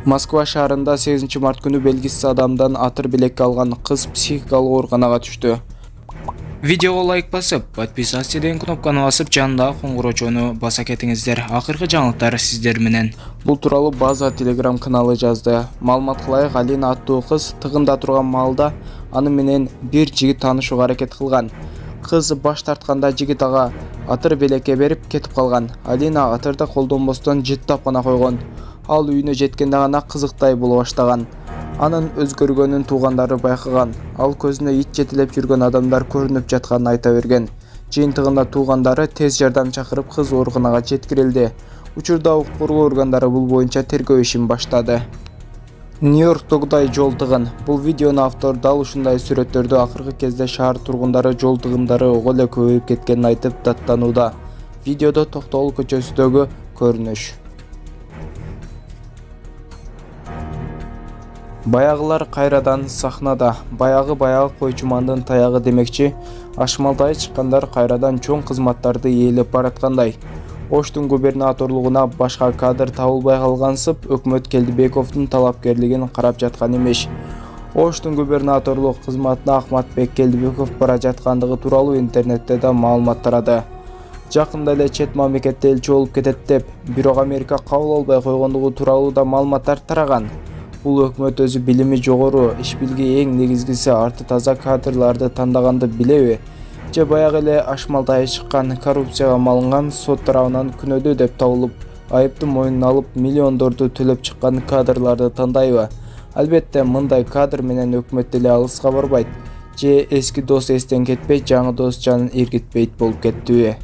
Москва шаарында 8 март күнү белгисиз адамдан атыр билекке алган кыз психикалык ооруканага түштү. Видеого лайк басып, подписаться деген кнопканы басып, жанындагы коңгуроочону баса кетиңиздер. Акыркы жаңылыктар сиздер менен. Бул тууралуу База Telegram каналы жазды. Маалыматка ылайык, Алина аттуу кыз тыгында турган маалда аны менен бир жигит таанышууга аракет кылган. Кыз баш тартканда жигит ага атыр белекке берип кетип калган. Алина атырды колдонбостон жыттап гана койгон. Ал үйүнө жеткенде гана кызыктай боло баштаган. Анын өзгөргөнүн туугандары байкаган. Ал көзүнө ит жетелеп жүргөн адамдар көрүнүп жатканын айта берген. Жыйынтыгында туугандары тез жардам чакырып кыз ооруканага жеткирилди. Учурда укук коргоо органдары бул боюнча тергөө ишин баштады. Нью-Йорктогудай жол тыгын. Бул видеону автор дал ушундай сүрөттөрдү акыркы кезде шаар тургундары жол тыгындары ого эле көбөйүп кеткенин айтып даттанууда. Видеодо Токтогул көчөсүндөгү көрүнүш. Баягылар кайрадан сахнада. Баягы койчумандын таягы демекчи, Ашмалтай чыккандар кайрадан чоң кызматтарды ээлеп бараткандай. Оштун губернаторлугуна башка кадр табылбай калгансып, өкмөт Келдибековдун талапкерлигин карап жаткан эмес. Оштун губернаторлук кызматына Ахматбек Келдибеков бара жаткандыгы тууралуу интернетте да маалымат тарады. Жакында эле чет мамлекетте элчи болуп кетет деп, бирок Америка кабыл албай койгондугу тууралуу да маалыматтар тараган. Бул өкмөт өзү билими жогору, иш билги эң негизгиси арты таза кадрларды тандаганды билеби? Же баягы эле Ашмалтай чыккан, коррупцияга малынган, сот тарабынан күнөөдүү деп табылып, айыпты мойнуна алып миллиондорду төлөп чыккан кадрларды тандайбы? Албетте, мындай кадр менен өкмөт деле алыска барбайт. Же эски дос эстен кетпей, жаңы дос жанын иргитпейт болуп кеттиби?